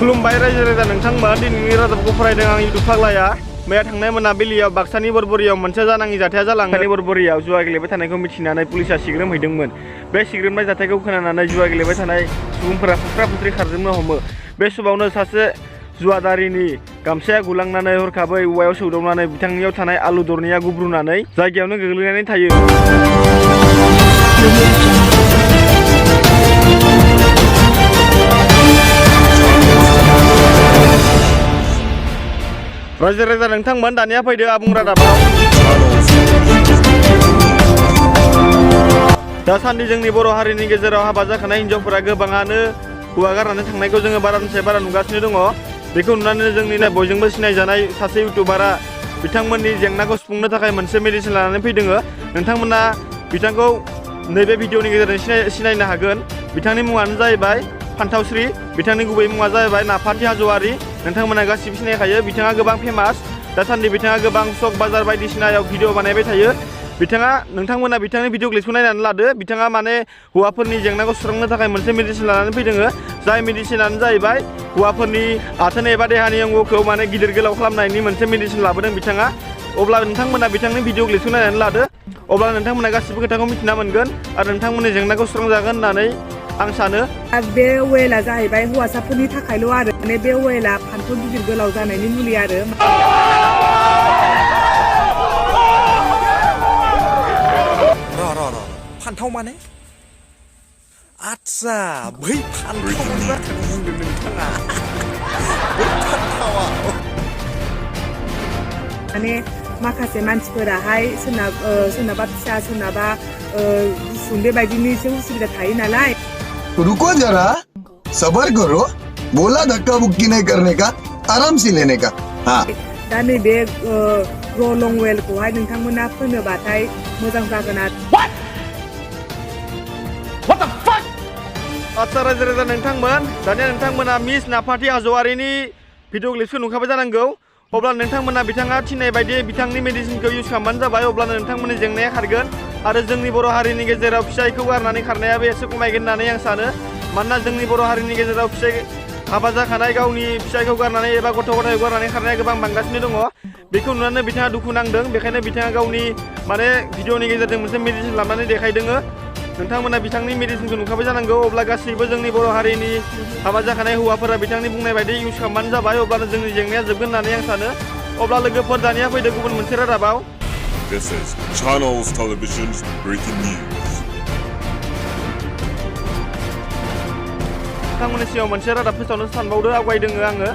खुलुमबाय रायजो राजा नोंथांमोन दिनैनि रादाबखौ फरायदों आं इउटुब फाग्लाया मैया थांनाय मोनाबिलियाव बाक्सानि बरबरियाव मोनसे जानाङि जाथाया जालांबाय। बरबरियाव जुवा गेलेबाय थानायखौ मिथिनानै पुलिसा सिग्रोमहैदोंमोन। बे सिग्रोमनाय जाथायखौ खोनानानै जुवा गेलेबाय थानाय सुबुंफोरा फुख्रा फुख्रि खारजोबनो हमो। बे समावनो सासे जुवादारिनि गामसाया गुलांनानै हरखाबै औवायाव सौदावनानै बिथांनियाव थानाय आलु दरनैया गुब्रुनानै जायगायावनो गोग्लैनानै थायो। रायजो राजा नोंथांमोन दानिया फैदो आबुं रादाबाव। दासान्दि जोंनि बर' हारिनि गेजेराव हाबा जाखानाय हिन्जावफोरा गोबाङानो हौवा गारनानै थांनायखौ जोङो बारानिफ्राय बारा नुगासिनो दङ। बेखौ नुनानै जोंनि बयजोंबो सिनायजानाय सासे इउटुबारा बिथांमोननि जेंनाखौ सुफुंनो थाखाय मोनसे मेडिसिन लानानै फैदों। नोंथांमोना बिथांखौ नैबे भिडिअनि गेजेरजों सिनायनो हागोन। बिथांनि मुङानो जाहैबाय फान्थावस्रि। बिथांनि गुबै मुङा जाहैबाय नाफाथि हाज'वारि। नोंथांमोना गासिबो सिनायखायो। बिथाङा गोबां फेमास। दासान्दि बिथाङा गोबां सक बाजार बायदिसिनायाव भिडिअ बानायबाय थायो। नोंथांमोना बिथांनि भिडिअ क्लिपखौ नायनानै लादो। बिथाङा माने हौवाफोरनि जेंनाखौ सुस्रांनो थाखाय मोनसे मेडिसिन लानानै फैदों। जाय मेडिसिनानो जाहैबाय हौवाफोरनि आथोन एबा देहानि अंगखौ माने गिदिर गोलाव खालामनायनि मोनसे मेडिसिन लाबोदों बिथाङा। अब्ला नोंथांमोना बिथांनि भिडिअ क्लिपखौ नायनानै लादो। अब्ला नोंथांमोना गासिबो खोथाखौ मिथिना मोनगोन आरो नोंथांमोननि जेंनाखौ सुस्रांजागोन होननानै आं सानो। बे अवेला जाहैबाय हौवासाफोरनि थाखायल' आरो माने बे अवेला फान्थाव गिदिर गोलाव जानायनि मुलि आरो। फान्थाव माने आच्छा बै फान्थावनि बाथ्राखौ बुंदों नोंथाङा। बै फान्थावा माने माखासे मानसिफोराहाय सोरनाबा फिसा सोरनाबा गुसुं बेबायदिनो एसे उसुबिदा थायो नालाय। रुको जरा सबर करो बोला धक्का बुक्की नहीं करने का आराम से लेने का। हाँ दा नैबे लं वेलखौहाय नोंथांमोना फोनोबाथाय मोजां जागोन आरो। आच्छा रायजो राजा नोंथांमोन दानिया नोंथांमोना मिस नाफाथि हाज'वारिनि भिडिअ क्लिपखौ नुखाबाय जानांगौ। अब्ला नोंथांमोना बिथाङा थिननाय बायदि बिथांनि मेडिसिनखौ इउज खालामबानो जाबाय। अब्लानो नोंथांमोननि जेंनाया खारगोन आरो जोंनि बर' हारिनि गेजेराव फिसायखौ गारनानै खारनायाबो एसे खमायगोन होननानै आं सानो। मानोना जोंनि बर' हारिनि गेजेराव हाबा जाखानाय गावनि फिसायखौ गारनानै एबा गथ' गथायखौ गारनानै खारनाया गोबां बांगासिनो दङ। बेखौ नुनानै बिथाङा दुखु नांदों। बेखायनो बिथाङा गावनि माने भिडिअनि गेजेरजों मोनसे मेडिसिन लानानै देखायदों। नोंथांमोना बिथांनि मेडिसिनखौ नुखाबाय जानांगौ। अब्ला गासैबो जोंनि बर' हारिनि हाबा जाखानाय हौवाफोरा बिथांनि बुंनाय बायदि इउज खालामबानो जाबाय। अब्लानो जोंनि जेंनाया जोबगोन होननानै आं सानो। अब्ला लोगोफोर दानिया फैदो गुबुन मोनसे रादाबाव। This is Channels Television's breaking news. नोंथांमोननि सिगाङाव मोनसे रादाब फोसावनो सानबावदों आवगायदों आङो।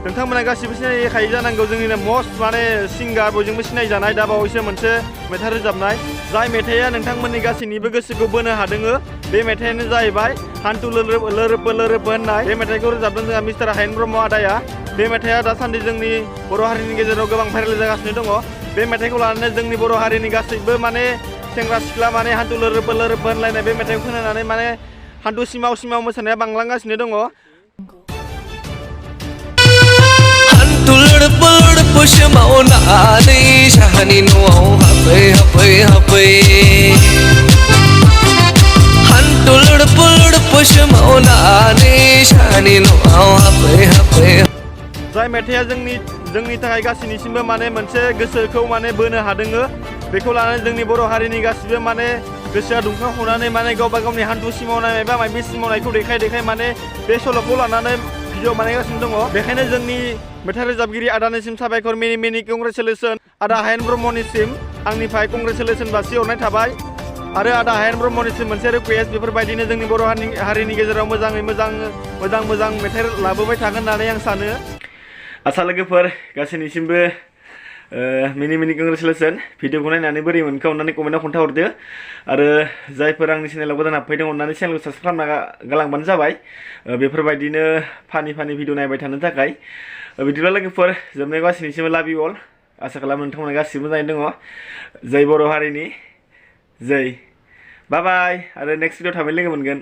नोंथांमोना गासिबो सिनायखायो जानांगौ जोंनिनो मस्ट माने सिंगार बयजोंबो सिनायजानाय दा बावैसो मोनसे मेथाइ रोजाबनाय। जाय मेथाइया नोंथांमोननि गासैनिबो गोसोखौ बोनो हादों। बे मेथाइयानो जाहैबाय हान्थु लोरोब होननाय। बे मेथाइखौ रोजाबदों जोंहा मिस्टार हायेन ब्रह्म आदाया। बे मेथाइया दासान्दि जोंनि बर' हारिनि गेजेराव गोबां भाइरेल जागासिनो दङ। बे मेथाइखौ लानानै जोंनि बर' हारिनि गासैबो माने सेंग्रा सिख्ला माने हान्थु लोरोब होनलायनाय बे मेथाइखौ खोनानानै माने हान्थु सिमाव मोसानाया बांलांगासिनो दङ। हान्थु लोरब मावनानै साहानि न'आव हाबै हान्थु लोरब मावनानै साहानि न'आव हाबै। जाय मेथाइया जोंनि थाखाय गासैनिसिमबो माने मोनसे गोसोखौ माने बोनो हादों। बेखौ लानानै जोंनि बर' हारिनि गासिबो माने गोसोआ दुंखांखांनानै माने गावबा गावनि हान्थु सिमावनाय एबा माबि सिमावनायखौ देखाय माने बे सल'खौ लानानै भिडिअ बानायगासिनो दङ। बेखायनो जोंनि मेथाइ रोजाबगिरि आदानिसिम साबायखर मिनि कंग्रेचुलेसन। आदा हायेन ब्रह्मनिसिम आंनिफ्राय कंग्रेचुलेसन बासिहरनाय थाबाय। आरो आदा हायेन ब्रह्मनिसिम मोनसे रिकुवेस्ट बेफोरबायदिनो जोंनि बर' हारिनि गेजेराव मोजाङै मोजां मेथाइ लाबोबाय थागोन होननानै आं सानो। आसा लोगोफोर गासैनिसिमबो मिनि कंग्रेचुलेसन। भिडिअखौ नायनानै बोरै मोनखो अननानै कमेन्टआव खोन्थाहरदो। आरो जायफोर आंनि चेनेलाव गोदान हाबफैदों अननानै चेनेलखौ साबस्क्राइब खालामना गालांबानो जाबाय। बेफोरबायदिनो फानि भिडिअ नायबाय थानो थाखाय। बिदिब्ला लोगोफोर जोबनायाव गासैनिसिमबो लाभ इउ अल। आसा खालामो नोंथांमोना गासिबो मोजाङै दङ। जै बर' हारिनि जै। बाय आरो नेक्स्ट भिडिअ थाबैनो लोगो मोनगोन।